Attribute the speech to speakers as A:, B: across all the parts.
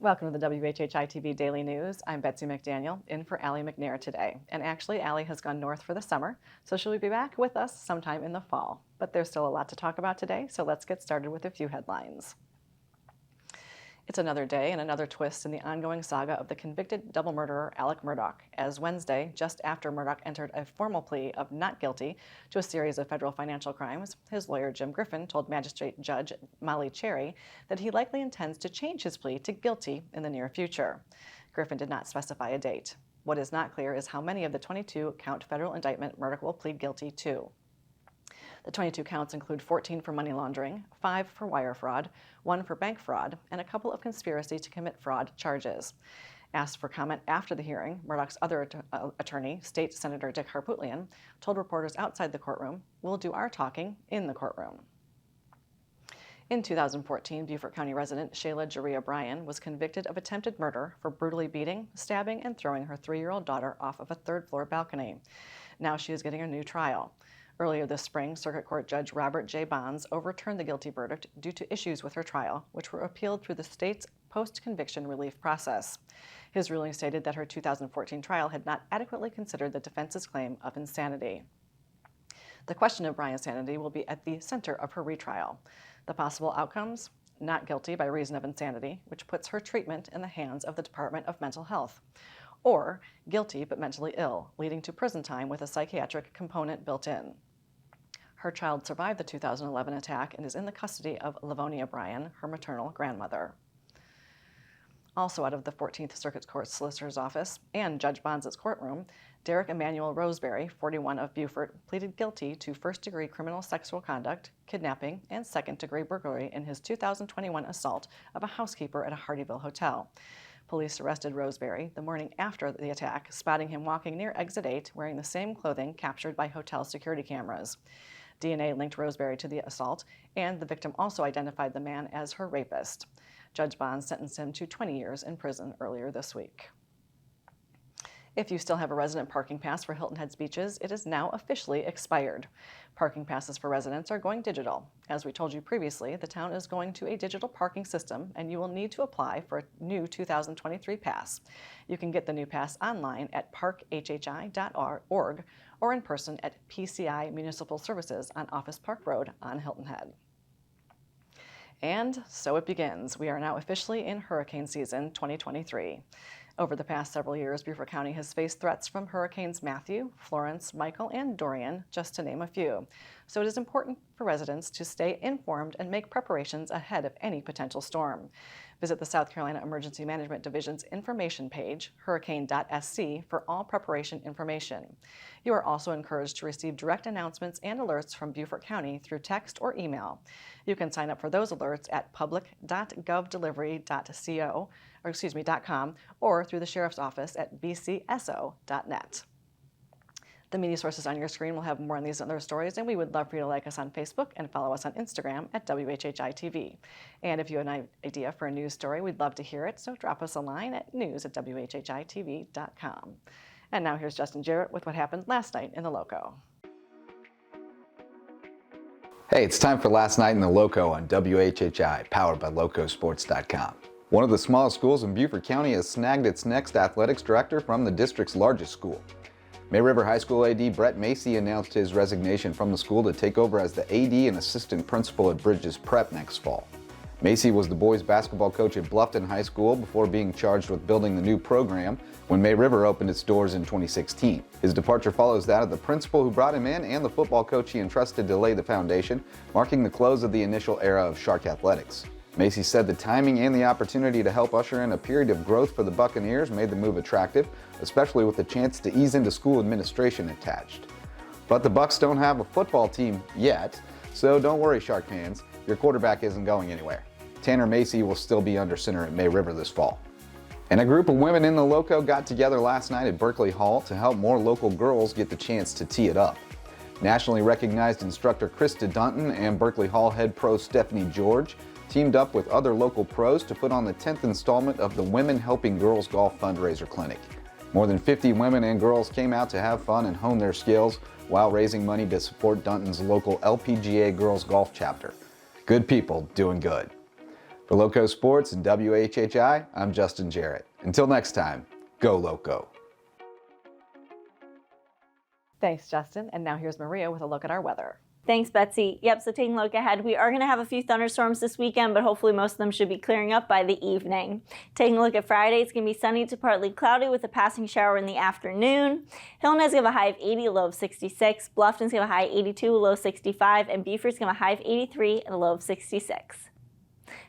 A: Welcome to the WHHI-TV Daily News. I'm Betsy McDaniel, in for Allie McNair today. And actually, Allie has gone north for the summer, so she'll be back with us sometime in the fall. But there's still a lot to talk about today, so let's get started with a few headlines. It's another day and another twist in the ongoing saga of the convicted double murderer Alec Murdaugh, as Wednesday, just after Murdaugh entered a formal plea of not guilty to a series of federal financial crimes, his lawyer Jim Griffin told Magistrate Judge Molly Cherry that he likely intends to change his plea to guilty in the near future. Griffin did not specify a date. What is not clear is how many of the 22-count federal indictment Murdaugh will plead guilty to. The 22 counts include 14 for money laundering, 5 for wire fraud, 1 for bank fraud, and a couple of conspiracy to commit fraud charges. Asked for comment after the hearing, Murdaugh's other attorney, State Senator Dick Harpootlian, told reporters outside the courtroom, "We'll do our talking in the courtroom." In 2014, Beaufort County resident Shayla Jaria Bryan was convicted of attempted murder for brutally beating, stabbing, and throwing her 3-year-old daughter off of a third-floor balcony. Now she is getting a new trial. Earlier this spring, Circuit Court Judge Robert J. Bonds overturned the guilty verdict due to issues with her trial, which were appealed through the state's post-conviction relief process. His ruling stated that her 2014 trial had not adequately considered the defense's claim of insanity. The question of Bryan's sanity will be at the center of her retrial. The possible outcomes? Not guilty by reason of insanity, which puts her treatment in the hands of the Department of Mental Health. Or guilty but mentally ill, leading to prison time with a psychiatric component built in. Her child survived the 2011 attack and is in the custody of Livonia Bryan, her maternal grandmother. Also out of the 14th Circuit Court Solicitor's Office and Judge Bonds' courtroom, Derek Emmanuel Roseberry, 41 of Beaufort, pleaded guilty to first-degree criminal sexual conduct, kidnapping, and second-degree burglary in his 2021 assault of a housekeeper at a Hardyville hotel. Police arrested Roseberry the morning after the attack, spotting him walking near Exit 8 wearing the same clothing captured by hotel security cameras. DNA linked Roseberry to the assault, and the victim also identified the man as her rapist. Judge Bonds sentenced him to 20 years in prison earlier this week. If you still have a resident parking pass for Hilton Head's beaches, it is now officially expired. Parking passes for residents are going digital. As we told you previously, the town is going to a digital parking system, and you will need to apply for a new 2023 pass. You can get the new pass online at parkwhhi.org or in person at PCI Municipal Services on Office Park Road on Hilton Head. And so it begins. We are now officially in hurricane season 2023. Over the past several years, Beaufort County has faced threats from Hurricanes Matthew, Florence, Michael, and Dorian, just to name a few. So it is important for residents to stay informed and make preparations ahead of any potential storm. Visit the South Carolina Emergency Management Division's information page, hurricane.sc, for all preparation information. You are also encouraged to receive direct announcements and alerts from Beaufort County through text or email. You can sign up for those alerts at public.govdelivery.com or through the Sheriff's Office at bcso.net. The media sources on your screen will have more on these and other stories, and we would love for you to like us on Facebook and follow us on Instagram at WHHI-TV. And if you have an idea for a news story, we'd love to hear it, so drop us a line at news@WHHI-TV.com. And now here's Justin Jarrett with what happened last night in the Loco.
B: Hey, it's time for Last Night in the Loco on WHHI, powered by locosports.com. One of the smallest schools in Beaufort County has snagged its next athletics director from the district's largest school. May River High School AD Brett Macy announced his resignation from the school to take over as the AD and assistant principal at Bridges Prep next fall. Macy was the boys basketball coach at Bluffton High School before being charged with building the new program when May River opened its doors in 2016. His departure follows that of the principal who brought him in and the football coach he entrusted to lay the foundation, marking the close of the initial era of Shark athletics. Macy said the timing and the opportunity to help usher in a period of growth for the Buccaneers made the move attractive, especially with the chance to ease into school administration attached. But the Bucs don't have a football team yet, so don't worry, Shark fans, your quarterback isn't going anywhere. Tanner Macy will still be under center at May River this fall. And a group of women in the Loco got together last night at Berkeley Hall to help more local girls get the chance to tee it up. Nationally recognized instructor Krista Dunton and Berkeley Hall head pro Stephanie George teamed up with other local pros to put on the 10th installment of the Women Helping Girls Golf Fundraiser Clinic. More than 50 women and girls came out to have fun and hone their skills while raising money to support Dunton's local LPGA Girls Golf chapter. Good people doing good. For Loco Sports and WHHI, I'm Justin Jarrett. Until next time, go Loco.
A: Thanks, Justin. And now here's Maria with a look at our weather.
C: Thanks, Betsy. Yep, so taking a look ahead, we are going to have a few thunderstorms this weekend, but hopefully most of them should be clearing up by the evening. Taking a look at Friday, it's going to be sunny to partly cloudy with a passing shower in the afternoon. Hillnet's going to have a high of 80, a low of 66. Bluffton's going to have a high of 82, a low of 65. And Beaufort's going to have a high of 83 and a low of 66.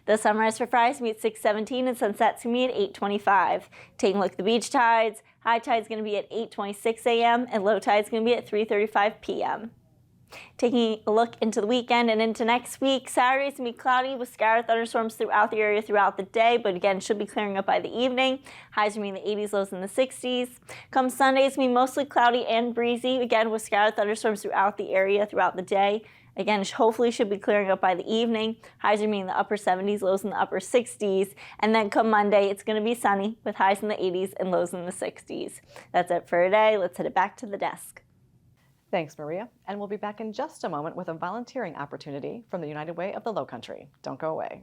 C: The sunrise for Friday is going to be at 6:17 and sunset's going to be at 8:25. Taking a look at the beach tides, high tide's going to be at 8:26 a.m. and low tide's going to be at 3:35 p.m. Taking a look into the weekend and into next week, Saturday is going to be cloudy with scattered thunderstorms throughout the area throughout the day, but again, should be clearing up by the evening. Highs will be in the 80s, lows in the 60s. Come Sunday, it's going to be mostly cloudy and breezy, again with scattered thunderstorms throughout the area throughout the day. Again, hopefully should be clearing up by the evening. Highs are going to be in the upper 70s, lows in the upper 60s. And then come Monday, it's going to be sunny with highs in the 80s and lows in the 60s. That's it for today. Let's head it back to the desk.
A: Thanks, Maria. And we'll be back in just a moment with a volunteering opportunity from the United Way of the Lowcountry. Don't go away.